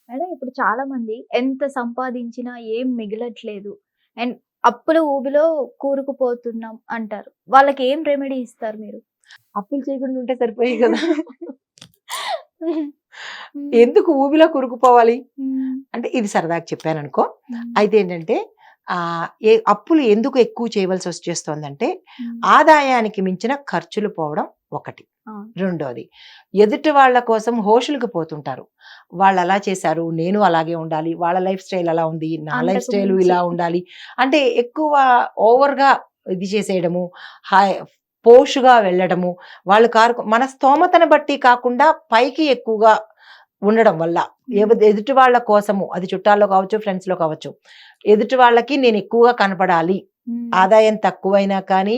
Madam ఇప్పుడు చాలా మంది ఎంత సంపాదించినా ఏం మిగలట్లేదు. అండ్ అప్పుల ఊబిలో కూరుకుపోతున్నాం అంటారు. వాళ్ళకి ఏం రెమెడీ ఇస్తారు మీరు? అప్పులు చేయకుండా ఉంటే సరిపోయాయి కదా! హ్మ్. ఎందుకు ఊబిలో కూరుకుపోవాలి? హ్మ్. అంటే ఇది సరదాగా చెప్పాననుకో. హ్మ్. అయితే ఏంటంటే అప్పులు ఎందుకు ఎక్కువ చేయవలసి వచ్చేస్తోందంటే, హ్మ్. ఆదాయానికి మించిన ఖర్చులు పోవడం ఒకటి. అవును. రెండోది, ఎదుటి వాళ్ళ కోసం హోషులకి పోతుంటారు. వాళ్ళలా చేశారు, నేను అలాగే ఉండాలి. వాళ్ళ లైఫ్ స్టైల్ అలా ఉంది, నా లైఫ్ అంతకు స్టైలు మించి. ఇలా ఉండాలి. అంటే ఎక్కువ ఓవర్‌గా ఇది చేసేయడము, హాయ్ పోష్‌గా వెళ్ళడము, వాళ్ళు మన స్తోమతను బట్టి కాకుండా పైకి ఎక్కువగా ఉండడం వల్ల హ్మ్. ఎదుటి వాళ్ళ కోసము అది చుట్టాల్లో కావచ్చు, ఫ్రెండ్స్‌లో కావచ్చు. ఎదుటి వాళ్ళకి నేను ఎక్కువగా కనపడాలి. హ్మ్. ఆదాయం తక్కువైనా కానీ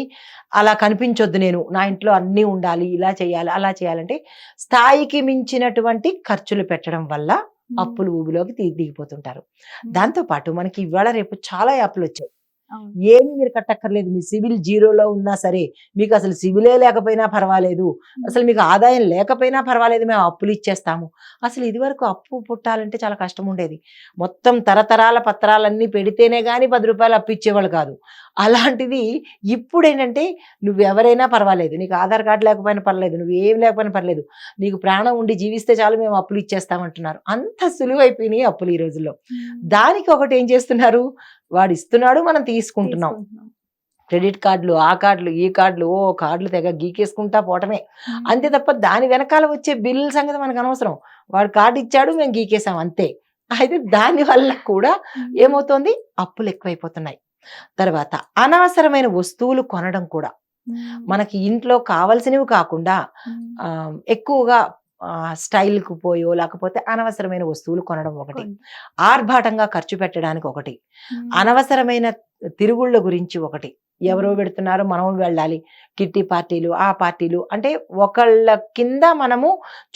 అలా కనిపించొద్దు నేను. నా ఇంట్లో అన్నీ ఉండాలి. ఇలా చేయాలి, అలా చేయాలంటే స్థాయికి మించినటువంటి ఖర్చులు పెట్టడం వల్ల హ్మ్. అప్పులు ఊబిలోకి దిగిపోతుంటారు. హ్మ్. దాంతో పాటు మనకి ఇవాళ రేపు చాలా యాప్‌లొచ్చాయి. అవును. ఏమి మీరు కట్టక్కర్లేదు. మీ సిబిల్ జీరోలో ఉన్నా సరే, మీకసలు సిబిలే లేకపోయినా పర్వాలేదు. హ్మ్. అసలు మీకు ఆదాయం లేకపోయినా పర్వాలేదు. మేము అప్పులిచ్చేస్తాము. అసలు ఇదివరకు అప్పు పుట్టాలంటే చాలా కష్టముండేది. మొత్తం తరతరాల పత్రాలన్నీ పెడితేనే గాని రూ. 10 అప్పిచ్చేవాళ్ళు కాదు. అలాంటిది ఇప్పుడేంటంటే నువ్వెవరైనా పర్వాలేదు. నీకు ఆధార్ కార్డ్ లేకపోయినా పర్లేదు. నువ్వేమి లేకపోయినా పర్లేదు. నీకు ప్రాణం ఉండి జీవిస్తే చాలు మేము అప్పులిచ్చేస్తామంటున్నారు. అంత సులువైపోయినాయి అప్పులు ఈ రోజుల్లో. హ్మ్. దానికి ఒకటేం చేస్తున్నారు, వాడిస్తున్నాడు మనం తీసుకుంటున్నాం. తీసుకుంటున్నాం. క్రెడిట్ కార్డులు, ఆ కార్డులు, ఈ కార్డులు, కార్డులు తెగ గీకేసుకుంటా పోవటమే. అంతే హ్మ్. తప్ప దాని వెనకాల వచ్చే బిల్లుల సంగతి మనకనవసరం. వాడు కార్డ్ ఇచ్చాడు, మేము గీకేసాం అంతే. అయితే దాని వల్ల కూడా హ్మ్. ఏమవుతోంది, అప్పులెక్కువైపోతున్నాయి. తర్వాత అనవసరమైన వస్తువులు కొనడం కూడా. హ్మ్. మనకి ఇంట్లో కావాల్సినవి కాకుండా హ్మ్. ఎక్కువగా స్టైల్‌కి పోయో, లేకపోతే అనవసరమైన వస్తువులు కొనడం ఒకటి. కొన్ని. ఆర్భాటంగా ఖర్చు పెట్టడానికి ఒకటి. హ్మ్. అనవసరమైన తిరుగుళ్ళ గురించి ఒకటి. ఎవరో హ్మ్. వెడుతున్నారు, మనము వెళ్ళాలి. కిట్టి పార్టీలు, ఆ పార్టీలు అంటే ఒకళ్ళ కింద మనము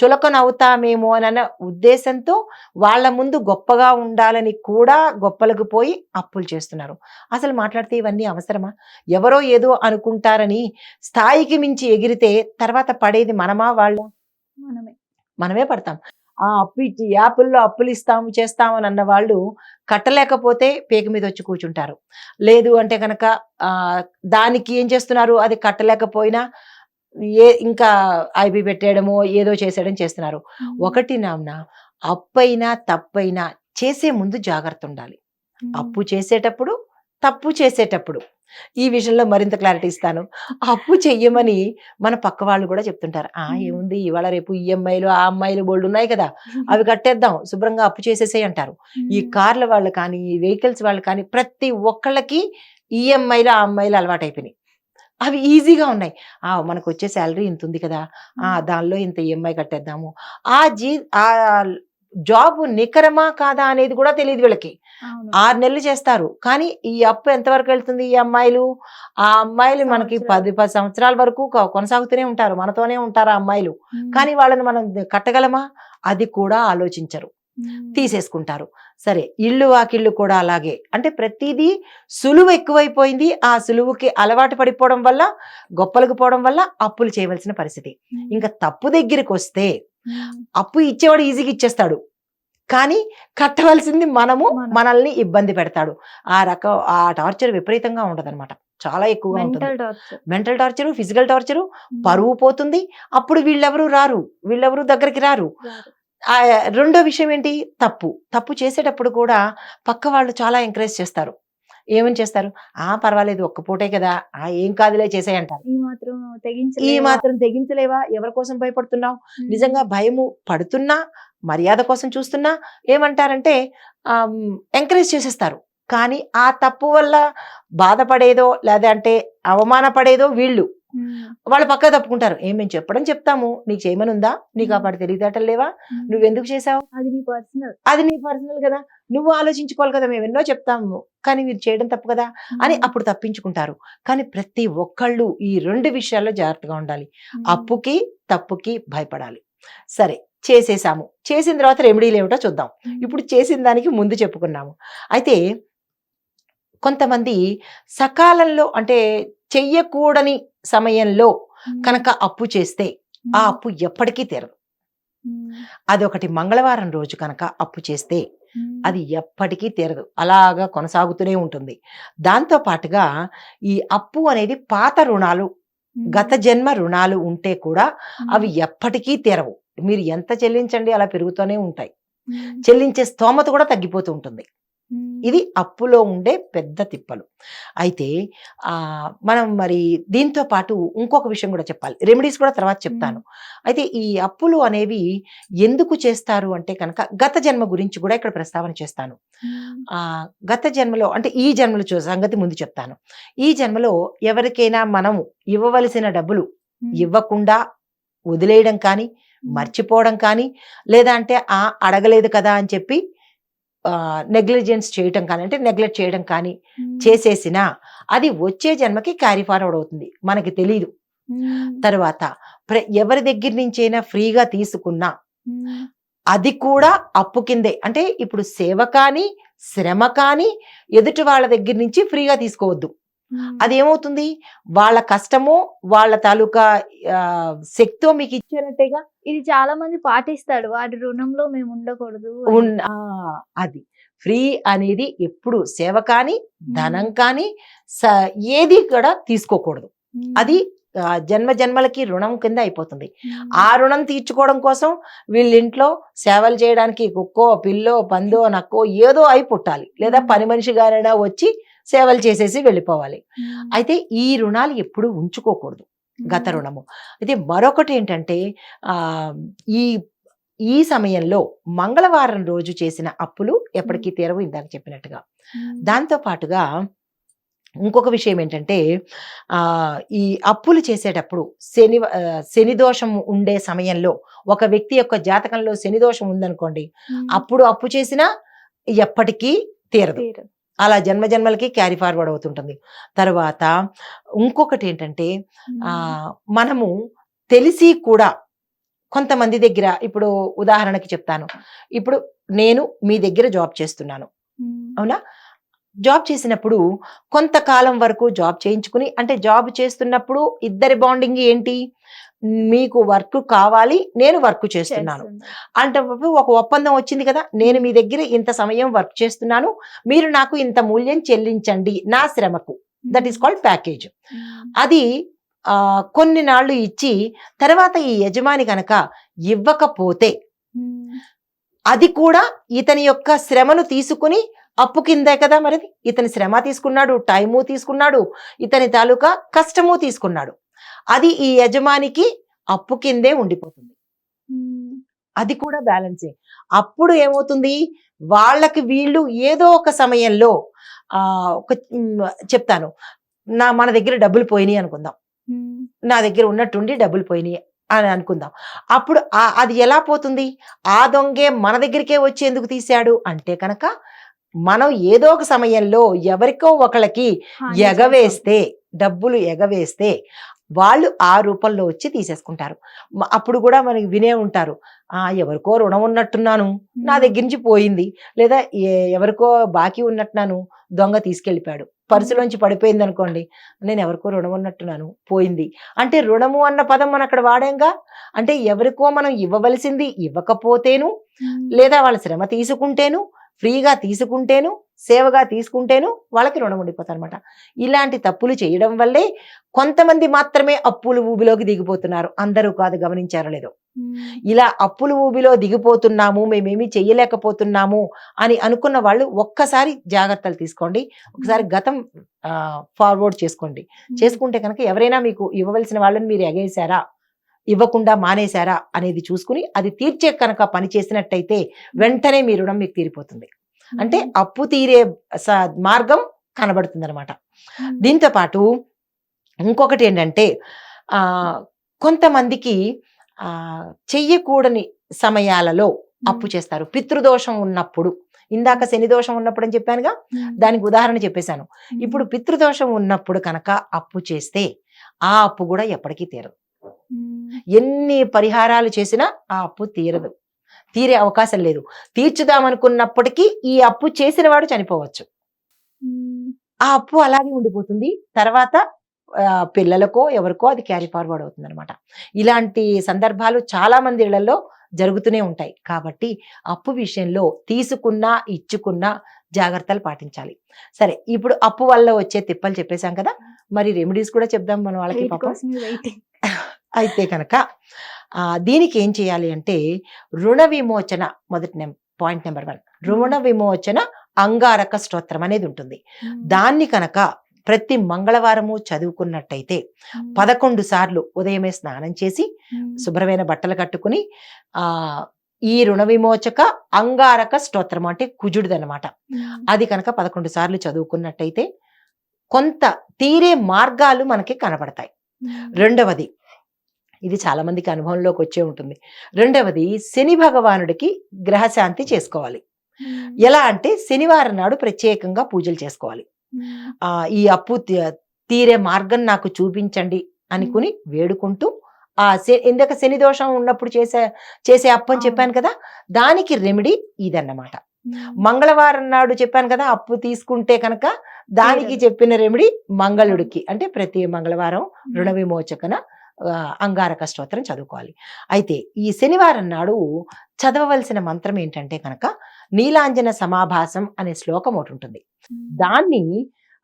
చులకనవుతామేమో అనన్న ఉద్దేశంతో వాళ్ళ ముందు గొప్పగా ఉండాలని కూడా గొప్పలకు పోయి అప్పులు చేస్తున్నారు. అసలు మాట్లాడితే ఇవన్నీ అవసరమా? ఎవరో ఏదో అనుకుంటారని స్థాయికి మించి ఎగిరితే తర్వాత పడేది మనమా? వాళ్ళా? మనమే. మనమే పడతాం. ఆ అప్పు ఇచ్చి యాపుల్లో అప్పులిస్తాము, చేస్తాము అని అన్న వాళ్ళు కట్టలేకపోతే పీక మీదొచ్చి కూర్చుంటారు. లేదు అంటే గనక ఆహ్, దానికి ఏం చేస్తున్నారు, అది కట్టలేకపోయినా ఇంకా ఐబీ పెట్టేయడమో, ఏదో చేసేయడం చేస్తున్నారు. హ్మ్. ఒకటి నామ్న అప్పైనా, తప్పైనా చేసే ముందు జాగ్రత్తుండాలి. హ్మ్. అప్పు చేసేటప్పుడు, తప్పు చేసేటప్పుడు. ఈ విషయంలో మరింత క్లారిటీ ఇస్తాను. అప్పు హ్మ్. చెయ్యమని మన పక్క వాళ్ళు గూడా చెప్తుంటారు. హ్మ్. ఏముంది ఇవాళ రేపు ఈఎంఐలు, ఆ అమ్మాయిలు బోలెడున్నాయి కదా! అవి కట్టేద్దాం. శుభ్రంగా అప్పు చేసేసేయి అంటారు. ఈ హ్మ్. కార్ల వాళ్ళు కానీ, ఈ వెహికల్స్ వాళ్ళు కానీ ప్రతి ఒక్కళ్ళకి ఈఎంఐలు, ఆ అమ్మాయిలు అలవాటైపోయినాయి. అవి ఈజీగా ఉన్నాయి. మనకొచ్చే సాలరీ ఇంతుంది కదా! హ్మ్. దానిలో ఇంత ఈఎంఐ కట్టేద్దాము. ఆ జీ ఆహ్, జాబు నికరమా? కాదా? అనేది కూడా తెలీదు వీళ్ళకి. అవును. 6 నెలలు చేస్తారు. కానీ ఈ అప్పు ఎంతవరకెళ్తుంది ఈ అమ్మాయిలు? ఆ అమ్మాయిలు మనకి సంవత్సరాలు. 10 సంవత్సరాల వరకు కొనసాగుతూనే ఉంటారు. మనతోనే ఉంటారు ఆ అమ్మాయిలు. హ్మ్. కానీ వాళ్ళని మనం కట్టగలమా? అది కూడా ఆలోచించరు. హ్మ్. తీసేసుకుంటారు. సరే ఇల్లు, వాకిళ్ళు కూడా అలాగే. అంటే ప్రతీదీ సులువు ఎక్కువైపోయింది. ఆ సులువుకి అలవాటు పడిపోవడం వల్ల, గొప్పలకు పోవడం వల్ల అప్పులు చేయవలసిన పరిస్థితి. హ్మ్. ఇంక తప్పు దగ్గరికొస్తే హ్మ్. అప్పు ఇచ్చేవాడు ఈజీగా ఇచ్చేస్తాడు. కానీ కట్టవలసింది మనము, మనం. మనల్ని ఇబ్బంది పెడతాడు. ఆ టార్చర్ విపరీతంగా ఉంటదనమాట. చాలా ఎక్కువగా ఉంటుంది. Mental torture. Mental torture, physical torture, హ్మ్. పరువు పోతుంది. అప్పుడు వీళ్ళెవరు రారు. వీళ్ళెవరు దగ్గరికి రారు. రారు. రెండో విషయం ఏంటి? తప్పు. తప్పు చేసేటప్పుడు కూడా పక్క వాళ్ళు చాలా ఎంకరేజ్ చేస్తారు. ఏమని చేస్తారు? పర్వాలేదు ఒక్క పూటే కదా! ఏం కాదులే చేసేయంటారు. ఈ మాత్రం ఈ తెగించలేవా? మాత్రం తెగించలేవా? ఎవరి కోసం భయపడుతున్నావు? హ్మ్. నిజంగా భయము పడుతున్నా, మర్యాద కోసం చూస్తున్నా ఏమంటారంటే ఎంకరేజ్ చేసేస్తారు. కానీ ఆ తప్పు వల్ల బాధపడేదో, లేదంటే అవమానపడేదో వీళ్ళు. హ్మ్. వాళ్ళు పక్కకు తప్పుకుంటారు. మేము చెప్పడం చెప్తాము. నీకు చేయమనుందా? నీకు ఆ హ్మ్. పాటి తెలివితేటలు లేవా? హ్మ్. నువ్వెందుకు చేశావు? అది నీ పర్సనల్. అది నీ పర్సనల్ కదా! నువ్వు ఆలోచించుకోవాలి కదా! మేమెన్నో చెప్తాము. కానీ మీరు చేయడం తప్పు కదా! అని హ్మ్. అప్పుడు తప్పించుకుంటారు. కానీ ప్రతి ఒక్కళ్ళు ఈ 2 విషయాల్లో జాగ్రత్తగా ఉండాలి. హ్మ్. అప్పుకి, తప్పుకి భయపడాలి. సరే చేసేసాము. చేసిన తర్వాత రెమెడీలేమిటో చూద్దాం. హ్మ్. ఇప్పుడు చేసిన దానికి ముందు చెప్పుకున్నాము. అయితే కొంతమంది సకాలంలో అంటే చెయ్యకూడని సమయంలో హ్మ్. కనుక అప్పు చేస్తే, ఆ హ్మ్. అప్పు ఎప్పటికీ తీరదు. అదొకటి మంగళవారం రోజు కనుక అప్పు చేస్తే అది ఎప్పటికీ తీరదు, అలాగా కొనసాగుతూనే ఉంటుంది. దాంతో పాటుగా ఈ అప్పు అనేది పాత రుణాలు, గత జన్మ రుణాలు ఉంటే కూడా అవి ఎప్పటికీ తీరవు. మీరు ఎంత చెల్లించండి అలా పెరుగుతూనే ఉంటాయి. చెల్లించే స్తోమత కూడా తగ్గిపోతూ ఉంటుంది. ఇది అప్పులో ఉండే పెద్ద తిప్పలు. అయితే మనం మరి దీంతో పాటు ఇంకొక విషయం కూడా చెప్పాలి, రెమెడీస్ కూడా తర్వాత చెప్తాను. అయితే ఈ అప్పులు అనేవి ఎందుకు చేస్తారు అంటే కనుక గత జన్మ గురించి కూడా ఇక్కడ ప్రస్తావన చేస్తాను. గత జన్మలో అంటే ఈ జన్మలో సంగతి ముందు చెప్తాను. ఈ జన్మలో ఎవరికైనా మనము ఇవ్వవలసిన డబ్బులు ఇవ్వకుండా వదిలేయడం కానీ, మర్చిపోవడం కానీ, లేదా అంటే అడగలేదు కదా అని చెప్పి నెగ్లిజెన్స్ చేయటం కానీ, అంటే నెగ్లెక్ట్ చేయడం కానీ చేసేసినా అది వచ్చే జన్మకి క్యారీ ఫార్వర్డ్ అవుతుంది, మనకి తెలియదు. తర్వాత ఎవరి దగ్గర నుంచైనా ఫ్రీగా తీసుకున్నా అది కూడా అప్పు కిందే. అంటే ఇప్పుడు సేవ కానీ శ్రమ కానీ ఎదుటి వాళ్ళ దగ్గర నుంచి ఫ్రీగా తీసుకోవద్దు. అదేమవుతుంది, వాళ్ళ కష్టమో వాళ్ళ తాలూకా శక్తో మీకు ఇచ్చారంటేగా. ఇది చాలా మంది పాటిస్తాడు, వాడి రుణంలో మేము ఉండకూడదు. అది ఫ్రీ అనేది ఎప్పుడు సేవ కానీ ధనం కానీ ఏది కూడా తీసుకోకూడదు. అది జన్మ జన్మలకి రుణం కింద అయిపోతుంది. ఆ రుణం తీర్చుకోవడం కోసం వీళ్ళింట్లో సేవలు చేయడానికి కుక్కో పిల్లో పందో నక్కో ఏదో అయి పుట్టాలి, లేదా పని మనిషి గారైనా వచ్చి సేవలు చేసేసి వెళ్ళిపోవాలి. అయితే ఈ రుణాలు ఎప్పుడు ఉంచుకోకూడదు, గత రుణము. అయితే మరొకటి ఏంటంటే ఈ ఈ సమయంలో మంగళవారం రోజు చేసిన అప్పులు ఎప్పటికీ తీరవు, ఇందాక చెప్పినట్టుగా. దాంతో పాటుగా ఇంకొక విషయం ఏంటంటే ఈ అప్పులు చేసేటప్పుడు శని దోషం ఉండే సమయంలో ఒక వ్యక్తి యొక్క జాతకంలో శని దోషం ఉందనుకోండి, అప్పుడు అప్పు చేసినా ఎప్పటికీ తీరదు, అలా జన్మ జన్మలకి క్యారీ ఫార్వర్డ్ అవుతుంటుంది. తర్వాత ఇంకొకటి ఏంటంటే మనము తెలిసి కూడా కొంతమంది దగ్గర, ఇప్పుడు ఉదాహరణకి చెప్తాను, ఇప్పుడు నేను మీ దగ్గర జాబ్ చేస్తున్నాను, అవునా? జాబ్ చేసినప్పుడు కొంతకాలం వరకు జాబ్ చేయించుకుని, అంటే జాబ్ చేస్తున్నప్పుడు ఇద్దరి బాండింగ్ ఏంటి, మీకు వర్క్ కావాలి, నేను వర్క్ చేస్తున్నాను అంటే ఒక ఒప్పందం వచ్చింది కదా, నేను మీ దగ్గర ఇంత సమయం వర్క్ చేస్తున్నాను, మీరు నాకు ఇంత మూల్యం చెల్లించండి నా శ్రమకు, దట్ ఈస్ కాల్డ్ ప్యాకేజ్. అది కొన్ని నాళ్ళు ఇచ్చి తర్వాత ఈ యజమాని కనుక ఇవ్వకపోతే అది కూడా ఇతని యొక్క శ్రమను తీసుకుని అప్పు కిందే కదా, మరి ఇతని శ్రమ తీసుకున్నాడు, టైము తీసుకున్నాడు, ఇతని తాలూకా కష్టము తీసుకున్నాడు, అది ఈ యజమానికి అప్పు కిందే ఉండిపోతుంది. అది కూడా బ్యాలెన్సే. అప్పుడు ఏమవుతుంది, వాళ్ళకి వీళ్ళు ఏదో ఒక సమయంలో చెప్తాను, మన దగ్గర డబ్బులు పోయినాయి అనుకుందాం, నా దగ్గర ఉన్నట్టుండి డబ్బులు పోయినాయి అని అనుకుందాం. అప్పుడు అది ఎలా పోతుంది, ఆ దొంగే మన దగ్గరికే వచ్చి ఎందుకు తీశాడు అంటే కనుక మనం ఏదో ఒక సమయంలో ఎవరికో ఒకళ్ళకి ఎగవేస్తే, డబ్బులు ఎగవేస్తే వాళ్ళు ఆ రూపంలో వచ్చి తీసేసుకుంటారు. అప్పుడు కూడా మనకి వినే ఉంటారు, ఎవరికో రుణం ఉన్నట్టున్నాను, నా దగ్గర నుంచి పోయింది, లేదా ఎవరికో బాకీ ఉన్నట్టున్నాను, దొంగ తీసుకెళ్ళిపోయాడు, పర్సులోంచి పడిపోయింది అనుకోండి, నేను ఎవరికో రుణం ఉన్నట్టున్నాను, పోయింది. అంటే రుణము అన్న పదం మనం అక్కడ వాడాంగా, అంటే ఎవరికో మనం ఇవ్వవలసింది ఇవ్వకపోతేను, లేదా వాళ్ళ శ్రమ తీసుకుంటేను, ఫ్రీగా తీసుకుంటేను, సేవగా తీసుకుంటేను వాళ్ళకి రుణం ఉండిపోతారు అనమాట. ఇలాంటి తప్పులు చేయడం వల్లే కొంతమంది మాత్రమే అప్పులు ఊబిలోకి దిగిపోతున్నారు, అందరూ కాదు, గమనించారో లేదో. ఇలా అప్పులు ఊబిలో దిగిపోతున్నాము, మేమేమీ చెయ్యలేకపోతున్నాము అని అనుకున్న వాళ్ళు ఒక్కసారి జాగ్రత్తలు తీసుకోండి, ఒకసారి గతం ఫార్వర్డ్ చేసుకోండి. చేసుకుంటే కనుక ఎవరైనా మీకు ఇవ్వవలసిన వాళ్ళని మీరు ఎగేశారా, ఇవ్వకుండా మానేశారా అనేది చూసుకుని అది తీర్చే కనుక పని చేసినట్టయితే వెంటనే మీ రుణం మీకు తీరిపోతుంది. అంటే అప్పు తీరే మార్గం కనబడుతుంది అనమాట. దీంతో పాటు ఇంకొకటి ఏంటంటే కొంతమందికి చెయ్యకూడని సమయాలలో అప్పు చేస్తారు. పితృదోషం ఉన్నప్పుడు, ఇందాక శని దోషం ఉన్నప్పుడు అని చెప్పానుగా, దానికి ఉదాహరణ చెప్పేశాను. ఇప్పుడు పితృదోషం ఉన్నప్పుడు కనుక అప్పు చేస్తే ఆ అప్పు కూడా ఎప్పటికీ తీరదు. ఎన్ని పరిహారాలు చేసినా ఆ అప్పు తీరదు, తీరే అవకాశం లేదు. తీర్చుదామనుకున్నప్పటికీ ఈ అప్పు చేసిన వాడు చనిపోవచ్చు, ఆ అప్పు అలాగే ఉండిపోతుంది. తర్వాత పిల్లలకో ఎవరికో అది క్యారీ ఫార్వర్డ్ అవుతుంది అనమాట. ఇలాంటి సందర్భాలు చాలా మంది ఇళ్లలో జరుగుతూనే ఉంటాయి. కాబట్టి అప్పు విషయంలో తీసుకున్నా ఇచ్చుకున్నా జాగ్రత్తలు పాటించాలి. సరే, ఇప్పుడు అప్పు వల్ల వచ్చే తిప్పలు చెప్పేశాం కదా, మరి రెమెడీస్ కూడా చెప్దాం మనం వాళ్ళకి వీటి పాపం. కోసమే వెయిటింగ్. అయితే కనుక దీనికి ఏం చేయాలి అంటే రుణ విమోచన, పాయింట్ నెంబర్ 1, రుణ విమోచన అంగారక స్తోత్రం అనేది ఉంటుంది. దాన్ని కనుక ప్రతి మంగళవారము చదువుకున్నట్టయితే 11 సార్లు ఉదయమే స్నానం చేసి శుభ్రమైన బట్టలు కట్టుకుని ఈ రుణ విమోచక అంగారక స్తోత్రం అంటే కుజుడిదనమాట, అది కనుక 11 సార్లు చదువుకున్నట్టయితే కొంత తీరే మార్గాలు మనకి కనబడతాయి. రెండవది, ఇది చాలా మందికి అనుభవంలోకి వచ్చే ఉంటుంది, రెండవది శని భగవానుడికి గ్రహశాంతి చేసుకోవాలి. ఎలా అంటే శనివారం నాడు ప్రత్యేకంగా పూజలు చేసుకోవాలి. ఈ అప్పు తీరే మార్గం నాకు చూపించండి అనుకుని వేడుకుంటూ ఇందాక శని దోషం ఉన్నప్పుడు చేసే అప్పు అని చెప్పాను కదా, దానికి రెమెడీ ఇదన్నమాట. మంగళవారం నాడు చెప్పాను కదా అప్పు తీసుకుంటే కనుక దానికి చెప్పిన రెమెడీ మంగళుడికి, అంటే ప్రతి మంగళవారం రుణ విమోచకన అంగారక స్తోత్రం చదువుకోవాలి. అయితే ఈ శనివారం నాడు చదవవలసిన మంత్రం ఏంటంటే కనుక నీలాంజన సమాభాసం అనే శ్లోకం ఒకటి ఉంటుంది. దాన్ని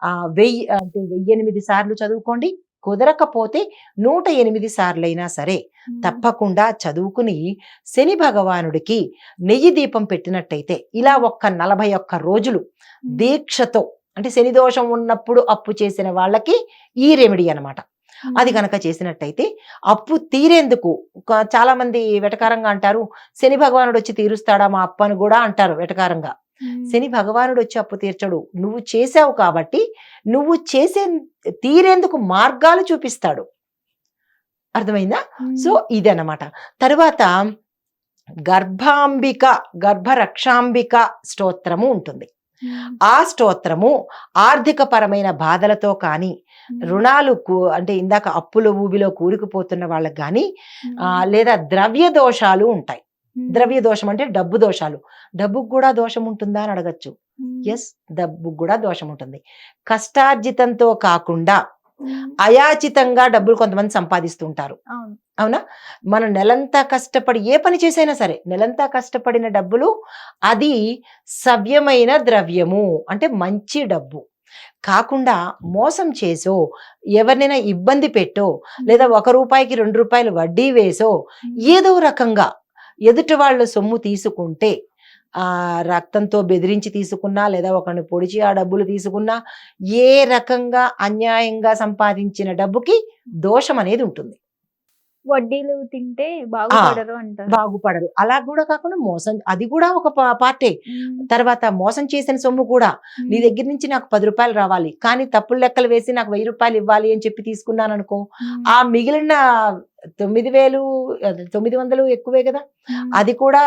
1008 సార్లు చదువుకోండి. కుదరకపోతే 108 సార్లైనా సరే తప్పకుండా చదువుకుని శని భగవానుడికి నెయ్యి దీపం పెట్టినట్టయితే ఇలా 41 రోజులు దీక్షతో, అంటే శని దోషం ఉన్నప్పుడు అప్పు చేసిన వాళ్ళకి ఈ రెమెడీ అన్నమాట. అది కనుక చేసినట్టయితే అప్పు తీరేందుకు, చాలా మంది వెటకారంగా అంటారు శని భగవానుడు వచ్చి తీరుస్తాడా మా అప్పు అని కూడా అంటారు వెటకారంగా. శని భగవానుడు వచ్చి అప్పు తీర్చడు, నువ్వు చేసావు కాబట్టి నువ్వు తీరేందుకు మార్గాలు చూపిస్తాడు. అర్థమైందా? సో ఇదన్నమాట. తరువాత గర్భరక్షాంబిక స్తోత్రము ఉంటుంది. ఆ స్తోత్రము ఆర్థిక పరమైన బాధలతో కానీ, రుణాలు అంటే ఇందాక అప్పుల ఊబిలో కూరుకుపోతున్న వాళ్ళకి కానీ, లేదా ద్రవ్య దోషాలు ఉంటాయి. ద్రవ్య దోషం అంటే డబ్బు దోషాలు. డబ్బుకు కూడా దోషం ఉంటుందా అని అడగచ్చు. ఎస్, డబ్బుకు కూడా దోషం ఉంటుంది. కష్టార్జితంతో కాకుండా అయాచితంగా డబ్బులు కొంతమంది సంపాదిస్తుంటారు. అవునా? మనం నెలంతా కష్టపడి ఏ పని చేసైనా సరే నెలంతా కష్టపడిన డబ్బులు అది సవ్యమైన ద్రవ్యము, అంటే మంచి డబ్బు కాకుండా మోసం చేసో, ఎవరినైనా ఇబ్బంది పెట్టో, లేదా 1 రూపాయికి 2 రూపాయలు వడ్డీ వేసో ఏదో రకంగా ఎదుటి వాళ్ళ సొమ్ము తీసుకుంటే, రక్తంతో బెదిరించి తీసుకున్నా, లేదా ఒకరిని పొడిచి ఆ డబ్బులు తీసుకున్నా, ఏ రకంగా అన్యాయంగా సంపాదించిన డబ్బుకి దోషం అనేది ఉంటుంది. వడ్డీలు తింటే బాగుపడరు అంటారు. బాగుపడరు. అలా కూడా కాకుండా మోసం, అది కూడా ఒక పార్టే. తర్వాత మోసం చేసిన సొమ్ము కూడా, నీ దగ్గర నుంచి నాకు 10 రూపాయలు రావాలి కానీ తప్పులు లెక్కలు వేసి నాకు 1000 రూపాయలు ఇవ్వాలి అని చెప్పి తీసుకున్నాను అనుకో, ఆ మిగిలిన 9,900 ఎక్కువే కదా, అది కూడా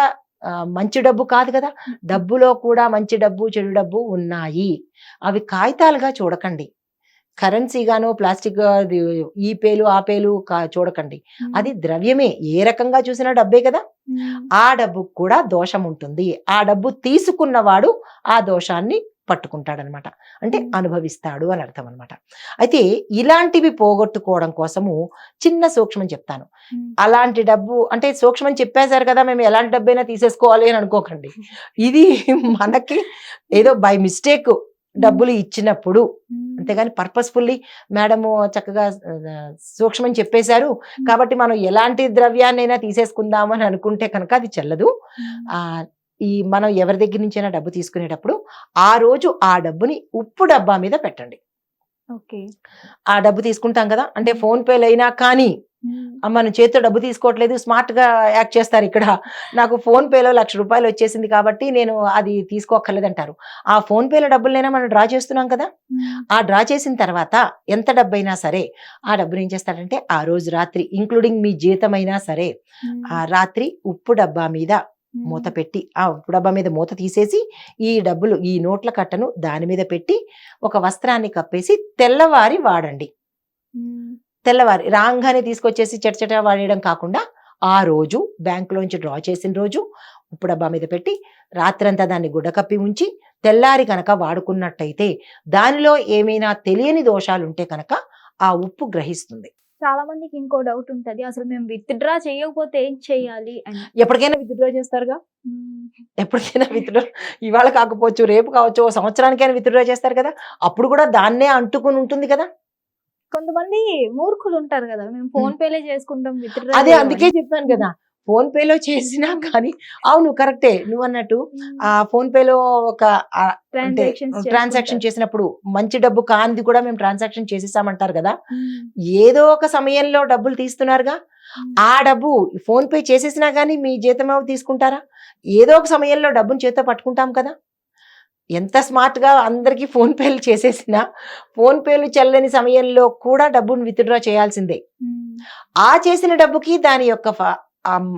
మంచి డబ్బు కాదు కదా. డబ్బులో కూడా మంచి డబ్బు చెడు డబ్బు ఉన్నాయి. అవి కాగితాలుగా చూడకండి, కరెన్సీగానో ప్లాస్టిక్ ఈ పేలు ఆ పేలు చూడకండి. అది ద్రవ్యమే, ఏ రకంగా చూసినా డబ్బే కదా. ఆ డబ్బు కూడా దోషం ఉంటుంది. ఆ డబ్బు తీసుకున్నవాడు ఆ దోషాన్ని పట్టుకుంటాడనమాట, అంటే అనుభవిస్తాడు అని అర్థం అనమాట. అయితే ఇలాంటివి పోగొట్టుకోవడం కోసము చిన్న సూక్ష్మం చెప్తాను. అలాంటి డబ్బు అంటే సూక్ష్మం చెప్పేశారు కదా మేము ఎలాంటి డబ్బైనా తీసేసుకోవాలి అని అనుకోకండి. ఇది మనకి ఏదో బై మిస్టేక్ డబ్బులు ఇచ్చినప్పుడు, అంతేగాని పర్పస్ఫుల్లీ మేడము చక్కగా సూక్ష్మం చెప్పేశారు కాబట్టి మనం ఎలాంటి ద్రవ్యాన్నైనా తీసేసుకుందాము అని అనుకుంటే కనుక అది చెల్లదు. మనం ఎవరి దగ్గర నుంచైనా డబ్బు తీసుకునేటప్పుడు ఆ రోజు ఆ డబ్బుని ఉప్పు డబ్బా మీద పెట్టండి. ఆ డబ్బు తీసుకుంటాం కదా, అంటే ఫోన్ పేలు అయినా కానీ మనం చేతితో డబ్బు తీసుకోవట్లేదు, స్మార్ట్ గా యాక్ట్ చేస్తారు. ఇక్కడ నాకు ఫోన్ పేలో 1,00,000 రూపాయలు వచ్చేసింది కాబట్టి నేను అది తీసుకోక్కర్లేదు అంటారు. ఆ ఫోన్ పేలో డబ్బులైనా మనం డ్రా చేస్తున్నాం కదా, ఆ డ్రా చేసిన తర్వాత ఎంత డబ్బైనా సరే ఆ డబ్బుని ఏం చేస్తాడంటే ఆ రోజు రాత్రి, ఇంక్లూడింగ్ మీ జీతం అయినా సరే, ఆ రాత్రి ఉప్పు డబ్బా మీద మూత పెట్టి, ఆ ఉప్పు డబ్బా మీద మూత తీసేసి ఈ డబ్బులు, ఈ నోట్ల కట్టను దాని మీద పెట్టి ఒక వస్త్రాన్ని కప్పేసి తెల్లవారి వాడండి. తెల్లవారి రాంగానే తీసుకొచ్చేసి చెట్చట వాడేయడం కాకుండా ఆ రోజు బ్యాంకులోంచి డ్రా చేసిన రోజు ఉప్పు డబ్బా మీద పెట్టి రాత్రంతా దాన్ని గుడ్డ కప్పి ఉంచి తెల్లారి కనుక వాడుకున్నట్టయితే దానిలో ఏమైనా తెలియని దోషాలు ఉంటే కనుక ఆ ఉప్పు గ్రహిస్తుంది. చాలా మందికి ఇంకో డౌట్ ఉంటది. అసలు మేము విత్‌డ్రా చేయకపోతే ఏం చేయాలి అని. ఎప్పటికైనా విత్‌డ్రా చేస్తారుగా. హ్మ్. ఎప్పటికైనా విత్‌డ్రా ఇవాళ కాకపోవచ్చు, రేపు కావచ్చు, ఓ సంవత్సరానికైనా విత్‌డ్రా చేస్తారు కదా! అప్పుడు కూడా దాన్నే అంటుకొని ఉంటుంది కదా! కొంతమంది మూర్ఖులుంటారు గదా! మేము హ్మ్. ఫోన్ పేలే చేసుకుంటాం విత్‌డ్రా అదే అందుకే చేయమని. చెప్పాను కదా! ఫోన్‌పేలో చేసినా కానీ అవును కరెక్టే. నువ్వన్నట్టు హ్మ్. ఫోన్‌పేలో ఒక అంటే ట్రాన్సాక్షన్స్ ట్రాన్సాక్షన్ చేసుకుంటారు. చేసినప్పుడు మంచి డబ్బు కానిది కూడా మేము ట్రాన్సాక్షన్ చేసేసామంటారు కదా! హ్మ్. ఏదో ఒక సమయంలో డబ్బులు తీస్తున్నారుగా. హ్మ్. ఆ డబ్బు ఫోన్‌పే చేసేసినా గానీ మీ జీతమేమో తీసుకుంటారా? ఏదో ఒక సమయంలో డబ్బుని చేత్తో పట్టుకుంటాం కదా! ఎంత స్మార్ట్‌గా అందరికీ ఫోన్‌పేలు చేసేసినా, ఫోన్‌పేలు చెల్లని సమయంలో కూడా డబ్బును విత్‌డ్రా చేయాల్సిందే. హ్మ్. ఆ చేసిన డబ్బుకి దాని యొక్క ఆహ్,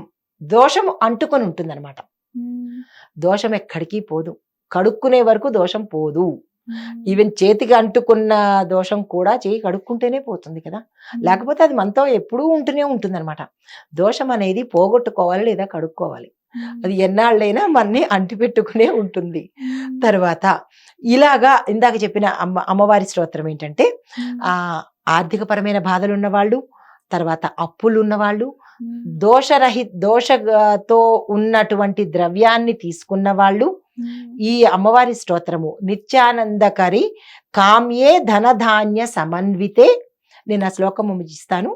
దోషం అంటుకొని ఉంటుందన్నమాట. హ్మ్. దోషం ఎక్కడికి పోదు. కడుక్కునే వరకు దోషం పోదు. హ్మ్. ఈవెన్ చేతికి అంటుకున్న దోషం కూడా చెయ్యి కడుక్కుంటేనే పోతుంది కదా! హ్మ్. లేకపోతే అది మనతో ఎప్పుడూ ఉంటూనే ఉంటుందన్నమాట. దోషం అనేది పోగొట్టుకోవాలి లేదా కడుక్కోవాలి. హ్మ్. అది ఎన్నాళ్ళైనా మనని అంటిపెట్టుకునే ఉంటుంది. హ్మ్. తర్వాత ఇలాగా ఇందాక చెప్పిన అమ్మవారి స్తోత్రం ఏంటంటే హ్మ్. ఆర్థికపరమైన బాధలున్నవాళ్ళు, తర్వాత అప్పులున్నవాళ్ళు, హ్మ్. దోషతో ఉన్నటువంటి ద్రవ్యాన్ని తీసుకున్న వాళ్ళు హ్మ్. ఈ అమ్మవారి స్తోత్రము నిత్యానందకరి కామ్యే ధనధాన్య సమన్వితే నేను ఆ శ్లోకము ఇస్తాను.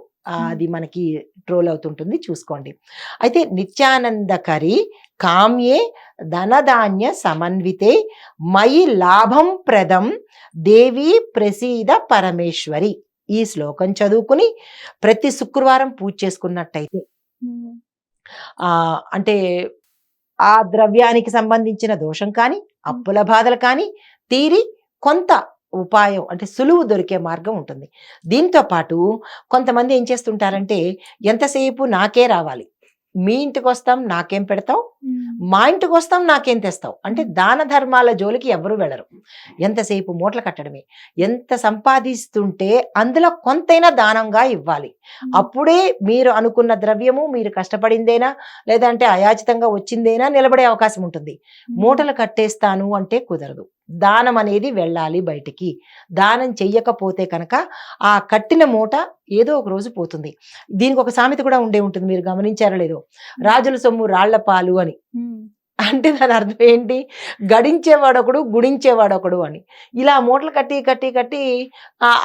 అది మనకి ట్రోల్ అవుతుంటుంది చూసుకోండి. అయితే నిత్యానందకరి కామ్యే ధనధాన్య సమన్వితే మయి లాభం ప్రదం దేవి ప్రసీద పరమేశ్వరి. ఈ శ్లోకం చదువుకుని ప్రతి శుక్రవారం పూజ చేసుకున్నట్టయితే హ్మ్. అంటే ఆ ద్రవ్యానికి సంబంధించిన దోషం కానీ, హ్మ్. అప్పుల బాధలు కానీ తీరి కొంత ఉపాయం అంటే సులువు దొరికే మార్గం ఉంటుంది. దీంతో పాటు కొంతమంది ఏం చేస్తుంటారంటే ఎంతసేపు నాకే రావాలి. మీ ఇంటికొస్తాం నాకేం పెడతావు? హ్మ్. మా ఇంటికొస్తాం నాకేం తెస్తావు? అంటే దాన ధర్మాల జోలికి ఎవ్వరు వెళ్ళరు. ఎంతసేపు మూటలు కట్టడమే. ఎంత సంపాదిస్తుంటే అందులో కొంతైనా దానంగా ఇవ్వాలి. హ్మ్. అప్పుడే మీరు అనుకున్న ద్రవ్యము మీరు కష్టపడిందేనా లేదంటే అయాచితంగా వచ్చిందేనా నిలబడే అవకాశం ఉంటుంది. మూటలు కట్టేస్తాను అంటే కుదరదు. దానం అనేది వెళ్ళాలి బయటికి. దానం చెయ్యకపోతే కనుక ఆ కట్టిన మూట ఏదో ఒక రోజు పోతుంది. దీనికి ఒక సామెత కూడా ఉండే ఉంటుంది. మీరు గమనించారో లేదో. రాజుల సొమ్ము రాళ్ల పాలు అని. హ్మ్. అంటే దాని అర్థం ఏంటి? గడించేవాడొకడు, గుణించేవాడొకడు అని. ఇలా మూటలు కట్టి, కట్టి, కట్టి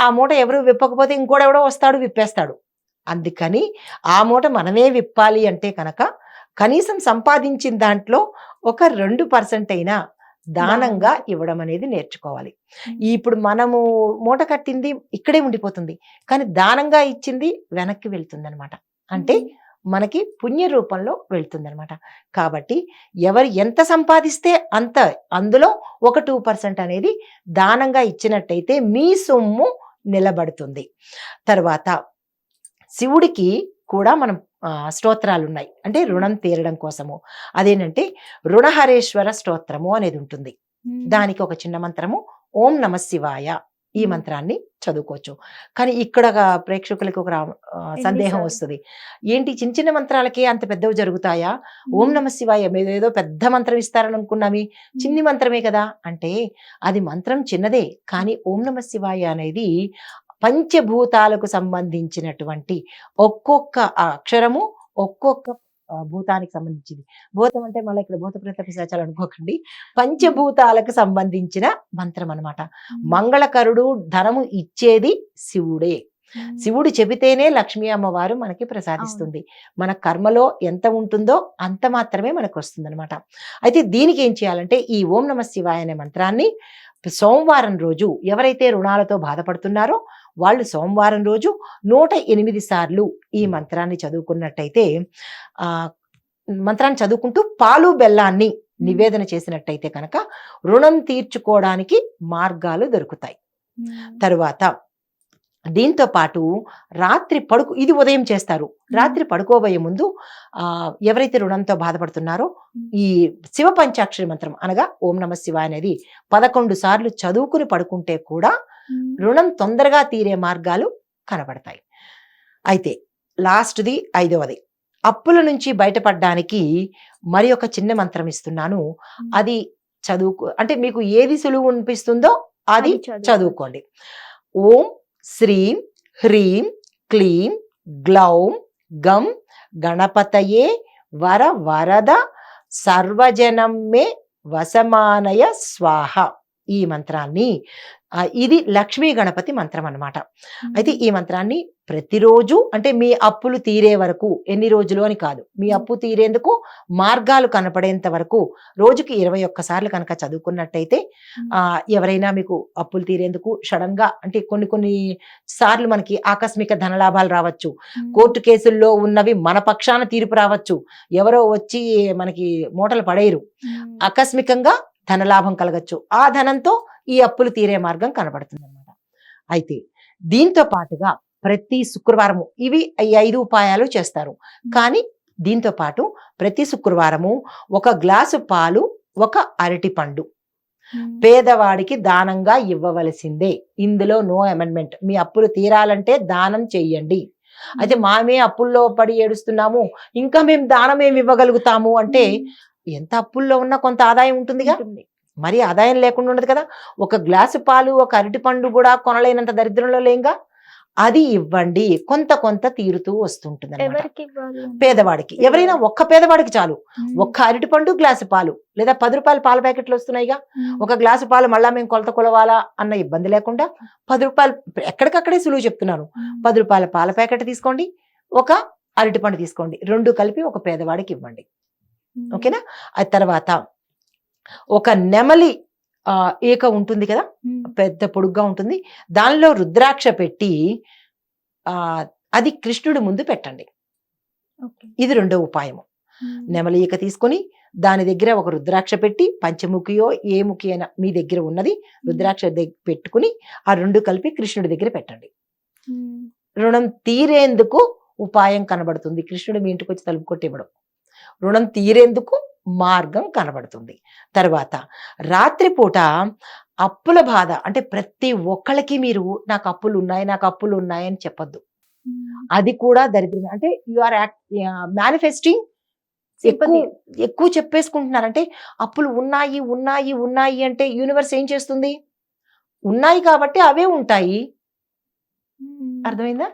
ఆ మూట ఎవరు విప్పకపోతే ఇంకోడెవడో వస్తాడు విప్పేస్తాడు. అందుకని ఆ మూట మనమే విప్పాలి అంటే కనుక కనీసం సంపాదించిన దాంట్లో ఒక 2% అయినా దానంగా దానంగా. ఇవ్వడం అనేది నేర్చుకోవాలి. హ్మ్. ఇప్పుడు మనము మూట కట్టింది ఇక్కడే ఉండిపోతుంది. కానీ దానంగా ఇచ్చింది వెనక్కి వెళ్తుందనమాట. అంటే హ్మ్. మనకి పుణ్య రూపంలో వెళ్తుందనమాట. కాబట్టి ఎవరు ఎంత సంపాదిస్తే అంత అందులో ఒక 2% అనేది దానంగా ఇచ్చినట్టయితే మీ సొమ్ము నిలబడుతుంది. తర్వాత శివుడికి కూడా మనం స్తోత్రాలున్నాయి. అంటే రుణం తీరడం కోసము. అదేంటంటే రుణహరేశ్వర స్తోత్రము అనేది ఉంటుంది. హ్మ్. దానికి ఒక చిన్న మంత్రము ఓం నమఃశివాయ ఈ హ్మ్. మంత్రాన్ని చదువుకోవచ్చు. కానీ ఇక్కడ ప్రేక్షకులకి ఒక ఎన్ని సందేహం సార్లు? వస్తది. ఏంటి చిన్న చిన్న మంత్రాలకే అంత పెద్దవి జరుగుతాయా? ఓం హ్మ్. నమఃశివాయ మీరేదో పెద్ద మంత్రం ఇస్తారని అనుకున్నామే. హ్మ్. చిన్ని మంత్రమే కదా! అంటే అది మంత్రం చిన్నదే. కానీ ఓం నమఃశివాయ అనేది పంచభూతాలకు సంబంధించినటువంటి ఒక్కొక్క అక్షరము ఒక్కొక్క భూతానికి సంబంధించింది. భూతం అంటే మళ్ళీ ఇక్కడ భూత ప్రేత పిశాచాలు అనుకోకండి. పంచభూతాలకు సంబంధించిన మంత్రం అన్నమాట. హ్మ్. మంగళకరుడు ధనము ఇచ్చేది శివుడే. హ్మ్. శివుడు చెబితేనే లక్ష్మీ అమ్మవారు మనకి అవును. ప్రసాదిస్తుంది. మన కర్మలో ఎంత ఉంటుందో అంత మాత్రమే మనకు వస్తుందన్నమాట. అయితే దీనికి ఏం చేయాలంటే ఈ ఓం నమః శివాయ అనే మంత్రాన్ని సోమవారం రోజు ఎవరైతే రుణాలతో బాధపడుతున్నారో వాళ్ళు సోమవారం రోజు 108 సార్లు ఈ మంత్రాన్ని చదువుకున్నట్టయితే ఆ మంత్రాన్ని చదువుకుంటూ పాలు బెల్లాన్ని హ్మ్. నివేదన చేసినట్టయితే కనుక రుణం తీర్చుకోవడానికి మార్గాలు దొరుకుతాయి. హ్మ్. తరువాత దీంతో పాటు ఇది ఉదయం చేస్తారు. హ్మ్. రాత్రి పడుకోబోయే ముందు ఎవరైతే రుణంతో బాధపడుతున్నారో హ్మ్. ఈ శివ పంచాక్షరి మంత్రం అనగా ఓం నమః శివాయ అనేది 11 సార్లు చదువుకుని పడుకుంటే కూడా హ్మ్. రుణం తొందరగా తీరే మార్గాలు కనబడతాయి. అయితే లాస్ట్‌ది ఐదవది. అప్పుల నుంచి బయటపడ్డానికి మరి ఒక చిన్న మంత్రం ఇస్తున్నాను. హ్మ్. అది అంటే మీకు ఏది సులువు అనిపిస్తుందో అది అది చదువుకోవచ్చు. చదువుకోండి. ఓం శ్రీం హ్రీం క్లీం గ్లౌం గం గణపతయే వర వరద సర్వజనం మే వసమానయ స్వాహ. ఈ మంత్రాన్ని ఇది లక్ష్మీ గణపతి మంత్రం అన్నమాట. అయితే ఈ మంత్రాన్ని ప్రతిరోజు, అంటే మీ అప్పులు తీరే వరకు, ఎన్ని రోజులు అని కాదు, మీ అప్పు తీరేందుకు మార్గాలు కనపడేంత వరకు రోజుకి 21 సార్లు కనుక చదువుకున్నట్టయితే ఎవరైనా మీకు అప్పులు తీరేందుకు సడన్ గా, అంటే కొన్ని సార్లు మనకి ఆకస్మిక ధనలాభాలు రావచ్చు, కోర్టు కేసుల్లో ఉన్నవి మన పక్షాన తీర్పు రావచ్చు, ఎవరో వచ్చి మనకి మూటలు పడేయరు, ఆకస్మికంగా ధనలాభం కలగచ్చు, ఆ ధనంతో ఈ అప్పులు తీరే మార్గం కనబడుతుంది అనమాట. అయితే దీంతో పాటుగా ప్రతి శుక్రవారము ఇవి 5 ఉపాయాలు చేస్తారు. కానీ దీంతో పాటు ప్రతి శుక్రవారము 1 గ్లాసు పాలు, 1 అరటి పండు పేదవాడికి దానంగా ఇవ్వవలసిందే. ఇందులో నో అమెండ్మెంట్. మీ అప్పులు తీరాలంటే దానం చెయ్యండి. అయితే మామే అప్పుల్లో పడి ఏడుస్తున్నాము, ఇంకా మేము దానం ఏమి ఇవ్వగలుగుతాము అంటే, ఎంత అప్పుల్లో ఉన్నా కొంత ఆదాయం ఉంటుందిగా, మరి ఆదాయం లేకుండా ఉండదు కదా. 1 గ్లాసు పాలు, 1 అరటి పండు కూడా కొనలేనంత దరిద్రంలో లేంగా, అది ఇవ్వండి. కొంత తీరుతూ వస్తుంటుంది అన్నమాట. పేదవాడికి, ఎవరైనా ఒక్క పేదవాడికి చాలు. 1 అరటి పండు, గ్లాసు పాలు, లేదా 10 రూపాయల పాల ప్యాకెట్లు వస్తున్నాయిగా, 1 గ్లాసు పాలు మళ్ళా మేము కొలత కొలవాలా అన్న ఇబ్బంది లేకుండా 10 రూపాయలు, ఎక్కడికక్కడే సులువు చెప్తున్నాను, 10 రూపాయల పాల ప్యాకెట్ తీసుకోండి, 1 అరటి పండు తీసుకోండి, 2 కలిపి 1 పేదవాడికి ఇవ్వండి. ఓకేనా. ఆ తర్వాత 1 నెమలి ఈక ఉంటుంది కదా, పెద్ద పొడుగ్గా ఉంటుంది, దానిలో రుద్రాక్ష పెట్టి అది కృష్ణుడి ముందు పెట్టండి. ఇది 2వ ఉపాయము. నెమలి ఈక తీసుకొని దాని దగ్గర 1 రుద్రాక్ష పెట్టి, పంచముఖియో ఏ ముఖి అయినా మీ దగ్గర ఉన్నది రుద్రాక్ష పెట్టుకుని ఆ 2 కలిపి కృష్ణుడి దగ్గర పెట్టండి. రుణం తీరేందుకు ఉపాయం కనబడుతుంది. కృష్ణుడు మీ ఇంటికి వచ్చి తలుపు కొట్టి ఇవ్వడం, రుణం తీరేందుకు మార్గం కనబడుతుంది. తర్వాత రాత్రిపూట అప్పుల బాధ, అంటే ప్రతి ఒక్కళ్ళకి మీరు నాకు అప్పులు ఉన్నాయి అని చెప్పొద్దు. అది కూడా దరిద్రమే. అంటే యు ఆర్ మేనిఫెస్టింగ్, ఎక్కువ చెప్పేసుకుంటున్నారంటే అప్పులు ఉన్నాయి అంటే యూనివర్స్ ఏం చేస్తుంది, ఉన్నాయి కాబట్టి అవే ఉంటాయి. అర్థమైందా.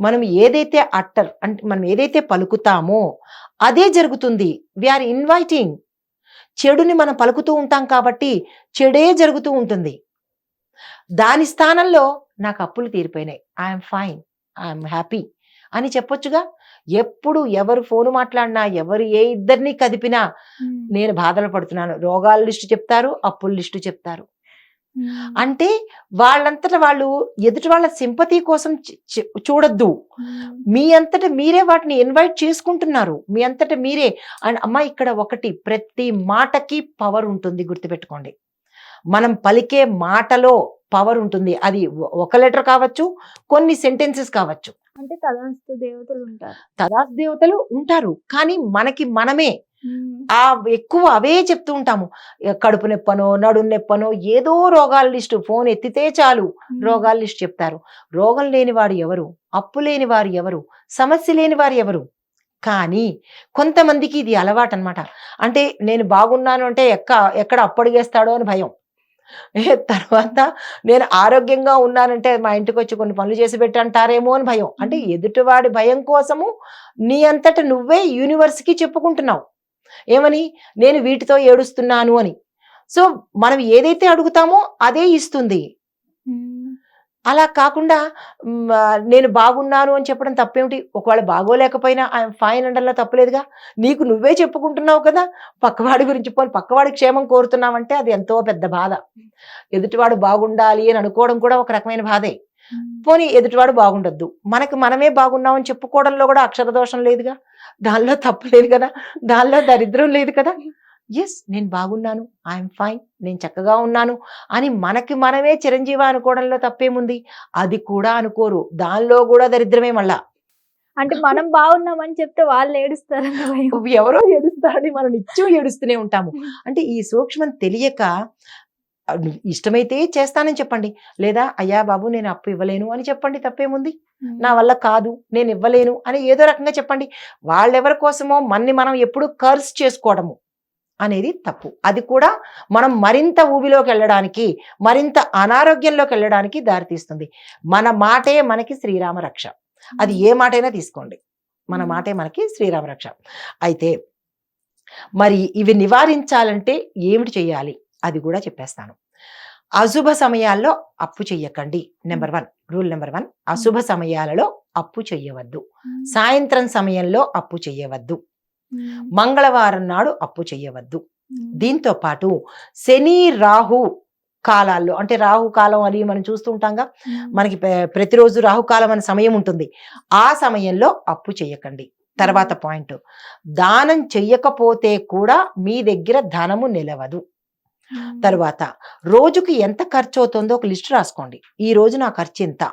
మనం ఏదైతే అంటే మనం ఏదైతే పలుకుతామో అదే జరుగుతుంది. We're inviting. చెడుని మనం పలుకుతూ ఉంటాం కాబట్టి చెడే జరుగుతూ ఉంటుంది. దాని స్థానంలో నాకు అప్పులు తీరిపోయినాయి, ఐఎమ్ ఫైన్, ఐఎమ్ హ్యాపీ అని చెప్పొచ్చుగా. ఎప్పుడు ఎవరు ఫోన్ మాట్లాడినా, ఎవరు ఏ ఇద్దరిని కదిపినా నేను బాధలు పడుతున్నాను, రోగాల లిస్టు చెప్తారు, అప్పుల లిస్టు చెప్తారు. అంటే వాళ్ళంతట వాళ్ళు ఎదుటి వాళ్ళ సింపతి కోసం చూడొద్దు, మీ అంతట మీరే వాటిని ఇన్వైట్ చేసుకుంటున్నారు, మీ అంతట మీరే. అండ్ అమ్మ, ఇక్కడ ఒకటి, ప్రతి మాటకి పవర్ ఉంటుంది, గుర్తుపెట్టుకోండి. మనం పలికే మాటలో పవర్ ఉంటుంది. అది 1 లెటర్ కావచ్చు, కొన్ని సెంటెన్సెస్ కావచ్చు. అంటే తదాస్తు దేవతలు ఉంటారు, కానీ మనకి మనమే ఎక్కువ అవే చెప్తూ ఉంటాము. కడుపు నొప్పనో, నడు నొప్పనో, ఏదో రోగాల లిస్టు, ఫోన్ ఎత్తితే చాలు రోగాల లిస్ట్ చెప్తారు. రోగం లేని వారు ఎవరు, అప్పు లేని వారు ఎవరు, సమస్య లేని వారు ఎవరు? కానీ కొంతమందికి ఇది అలవాటు అనమాట. అంటే నేను బాగున్నాను అంటే ఎక్కడ అప్పడిగేస్తాడో అని భయం, తర్వాత నేను ఆరోగ్యంగా ఉన్నానంటే మా ఇంటికి వచ్చి కొన్ని పనులు చేసి పెట్టంటారేమో అని భయం. అంటే ఎదుటివాడి భయం కోసము నీ అంతట నువ్వే యూనివర్స్కి చెప్పుకుంటున్నావు. ఏమని, నేను వీటితో ఏడుస్తున్నాను అని. సో మనం ఏదైతే అడుగుతామో అదే ఇస్తుంది. అలా కాకుండా నేను బాగున్నాను అని చెప్పడం తప్పేమిటి? ఒకవేళ బాగోలేకపోయినా ఐఎమ్ ఫైన్ అనడంలో తప్పలేదుగా. నీకు నువ్వే చెప్పుకుంటున్నావు కదా. పక్కవాడి గురించి, పోని పక్కవాడి క్షేమం కోరుతున్నావంటే అది ఎంతో పెద్ద బాధ. ఎదుటివాడు బాగుండాలి అని అనుకోవడం కూడా ఒక రకమైన బాధే. పోనీ ఎదుటివాడు బాగుండొద్దు, మనకి మనమే బాగున్నామని చెప్పుకోవడంలో కూడా అక్షర దోషం లేదుగా, దానిలో తప్పు లేదు కదా, దానిలో దరిద్రం లేదు కదా. ఎస్, నేను బాగున్నాను, ఐఎమ్ ఫైన్, నేను చక్కగా ఉన్నాను అని మనకి మనమే చిరంజీవి అనుకోవడంలో తప్పేముంది? అది కూడా అనుకోరు, దానిలో కూడా దరిద్రమే. మళ్ళా అంటే మనం బాగున్నామని చెప్తే వాళ్ళు ఏడుస్తారని, ఎవరో ఏడుస్తారని మనం నిత్యం ఏడుస్తూనే ఉంటాము. అంటే ఈ సూక్ష్మం తెలియక ఇష్టమైతే చేస్తానని చెప్పండి, లేదా అయ్యా బాబు నేను అప్పు ఇవ్వలేను అని చెప్పండి, తప్పేముంది? నా వల్ల కాదు, నేను ఇవ్వలేను అని ఏదో రకంగా చెప్పండి. వాళ్ళెవరి కోసమో మనం ఎప్పుడు కర్స్ చేసుకోవడము అనేది తప్పు. అది కూడా మనం మరింత ఊబిలోకి వెళ్ళడానికి, మరింత అనారోగ్యంలోకి వెళ్ళడానికి దారితీస్తుంది. మన మాటే మనకి శ్రీరామ రక్ష. అది ఏ మాటైనా తీసుకోండి, మన మాటే మనకి శ్రీరామ రక్ష. అయితే మరి ఇవి నివారించాలంటే ఏమిటి చేయాలి అది కూడా చెప్పేస్తాను. అశుభ సమయాల్లో అప్పు చెయ్యకండి. రూల్ నెంబర్ 1, అశుభ సమయాలలో అప్పు చెయ్యవద్దు. సాయంత్రం సమయంలో అప్పు చెయ్యవద్దు. మంగళవారం నాడు అప్పు చెయ్యవద్దు. దీంతో పాటు శని రాహు కాలాల్లో, అంటే రాహు కాలం అని మనం చూస్తుంటాంగా, మనకి ప్రతిరోజు రాహుకాలం అనే సమయం ఉంటుంది, ఆ సమయంలో అప్పు చెయ్యకండి. తర్వాత పాయింట్, దానం చెయ్యకపోతే కూడా మీ దగ్గర ధనము నిలవదు. తరువాత రోజుకి ఎంత ఖర్చు అవుతుందో ఒక లిస్ట్ రాసుకోండి. ఈ రోజు నా ఖర్చు ఇంత,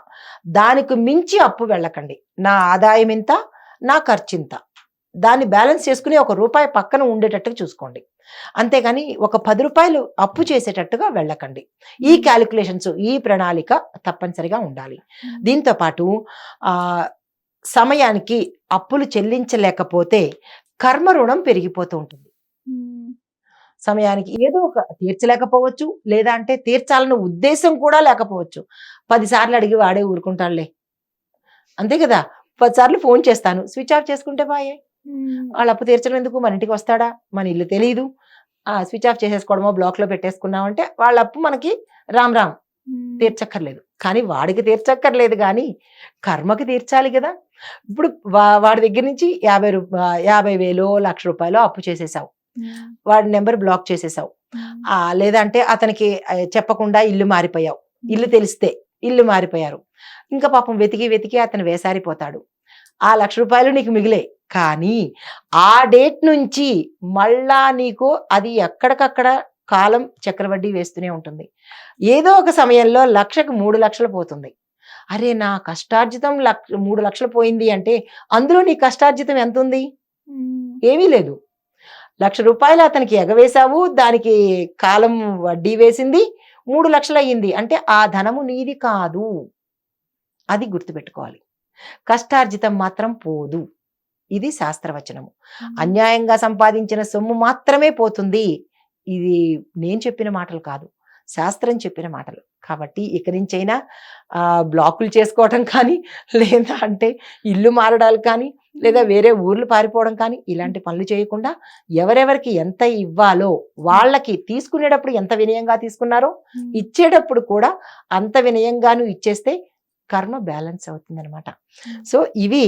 దానికి మించి అప్పు వెళ్ళకండి. నా ఆదాయం ఇంత, నా ఖర్చు ఇంత, దాన్ని బ్యాలెన్స్ చేసుకుని ₹1 పక్కన ఉండేటట్టుగా చూసుకోండి. అంతేగాని ఒక ₹10 అప్పు చేసేటట్టుగా వెళ్ళకండి. ఈ క్యాలిక్యులేషన్స్, ఈ ప్రణాళిక తప్పనిసరిగా ఉండాలి. దీంతో పాటు సమయానికి అప్పులు చెల్లించలేకపోతే కర్మ రుణం పెరిగిపోతూ ఉంటుంది. సమయానికి ఏదో ఒక తీర్చలేకపోవచ్చు, లేదా అంటే తీర్చాలన్న ఉద్దేశం కూడా లేకపోవచ్చు. 10 సార్లు అడిగి వాడే ఊరుకుంటాడులే, అంతే కదా. 10 సార్లు ఫోన్ చేస్తాను, స్విచ్ ఆఫ్ చేసుకుంటే బాయే. వాళ్ళ అప్పు తీర్చడం ఎందుకు, మన ఇంటికి వస్తాడా, మన ఇల్లు తెలియదు, స్విచ్ ఆఫ్ చేసేసుకోవడమో బ్లాక్ లో పెట్టేసుకున్నామంటే వాళ్ళ అప్పు మనకి రామ్ రామ్ తీర్చక్కర్లేదు. కానీ వాడికి తీర్చక్కర్లేదు, కానీ కర్మకి తీర్చాలి కదా. ఇప్పుడు వాడి దగ్గర నుంచి 50,000 ₹1,00,000 అప్పు చేసేసావు, వాడి నెంబర్ బ్లాక్ చేసేసావు, లేదంటే అతనికి చెప్పకుండా ఇల్లు మారిపోయావు, ఇల్లు తెలిస్తే ఇల్లు మారిపోయారు, ఇంకా పాపం వెతికి వెతికి అతను వేసారిపోతాడు. ఆ ₹1,00,000 నీకు మిగిలే, కానీ ఆ డేట్ నుంచి మళ్ళా నీకు అది ఎక్కడికక్కడ కాలం చక్రవడ్డీ వేస్తూనే ఉంటుంది. ఏదో ఒక సమయంలో 1,00,000కి 3,00,000 పోతుంది. అరే నా కష్టార్జితం 3,00,000 పోయింది అంటే అందులో నీ కష్టార్జితం ఎంత ఉంది, ఏమీ లేదు. ₹1,00,000 అతనికి ఎగవేశావు, దానికి కాలం వడ్డీ వేసింది, 3,00,000 అయ్యింది అంటే ఆ ధనము నీది కాదు. అది గుర్తుపెట్టుకోవాలి. కష్టార్జితం మాత్రం పోదు, ఇది శాస్త్రవచనము. అన్యాయంగా సంపాదించిన సొమ్ము మాత్రమే పోతుంది. ఇది నేను చెప్పిన మాటలు కాదు, శాస్త్రం చెప్పిన మాటలు. కాబట్టి ఇక నుంచైనా బ్లాకులు చేసుకోవటం కానీ, లేదా అంటే ఇల్లు మారడాలు కానీ, లేదా వేరే ఊర్లు పారిపోవడం కానీ, ఇలాంటి పనులు చేయకుండా ఎవరెవరికి ఎంత ఇవ్వాలో వాళ్ళకి తీసుకునేటప్పుడు ఎంత వినయంగా తీసుకున్నారో ఇచ్చేటప్పుడు కూడా అంత వినయంగాను ఇచ్చేస్తే కర్మ బ్యాలెన్స్ అవుతుంది అనమాట. సో ఇవి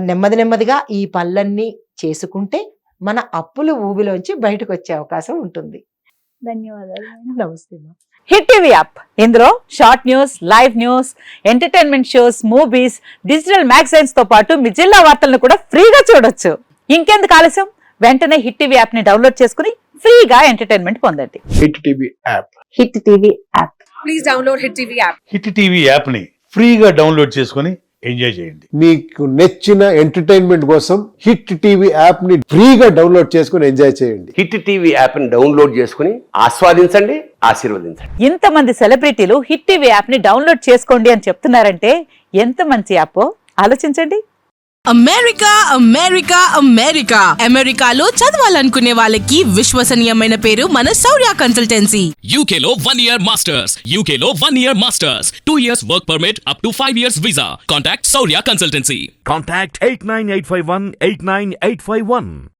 నెమ్మది నెమ్మదిగా ఈ పనులన్నీ చేసుకుంటే మన అప్పుల ఊబిలోంచి బయటకు వచ్చే అవకాశం ఉంటుంది. ధన్యవాదాలు. నమస్తే. హిట్ టీవీ యాప్, ఇందులో short news, live news, entertainment shows, movies, digital magazines తో పాటు మీ జిల్లా వార్తలను కూడా ఫ్రీగా చూడొచ్చు. ఇంకెందుకు ఆలస్యం, వెంటనే హిట్ టీవీ యాప్ ని డౌన్లోడ్ చేసుకుని ఫ్రీగా ఎంటర్టైన్మెంట్ పొందండి. Hit TV app. Hit TV app. Please download hit TV app. Hit TV app ని ఫ్రీగా డౌన్లోడ్ చేసుకుని ఎంజాయ్ చేయండి. మీకు నచ్చిన ఎంటర్టైన్మెంట్ కోసం హిట్ టీవీ యాప్ ని ఫ్రీగా డౌన్లోడ్ చేసుకుని ఎంజాయ్ చేయండి. హిట్ టీవీ యాప్ ని డౌన్లోడ్ చేసుకుని ఆస్వాదించండి, ఆశీర్వదించండి. ఇంతమంది సెలబ్రిటీలు హిట్ టీవీ యాప్ ని డౌన్లోడ్ చేసుకోండి అని చెప్తున్నారంటే ఎంత మంచి యాప్ ఆలోచించండి. అమెరికా అమెరికా అమెరికా అమెరికాలో చదవాలనుకునే వాళ్ళకి విశ్వసనీయమైన పేరు మన శౌర్య కన్సల్టెన్సీ. UK లో 1 year masters. UK లో 1 year masters. 2 years work permit up to 5 years visa. Contact Saurya Consultancy. Contact 89851 89851.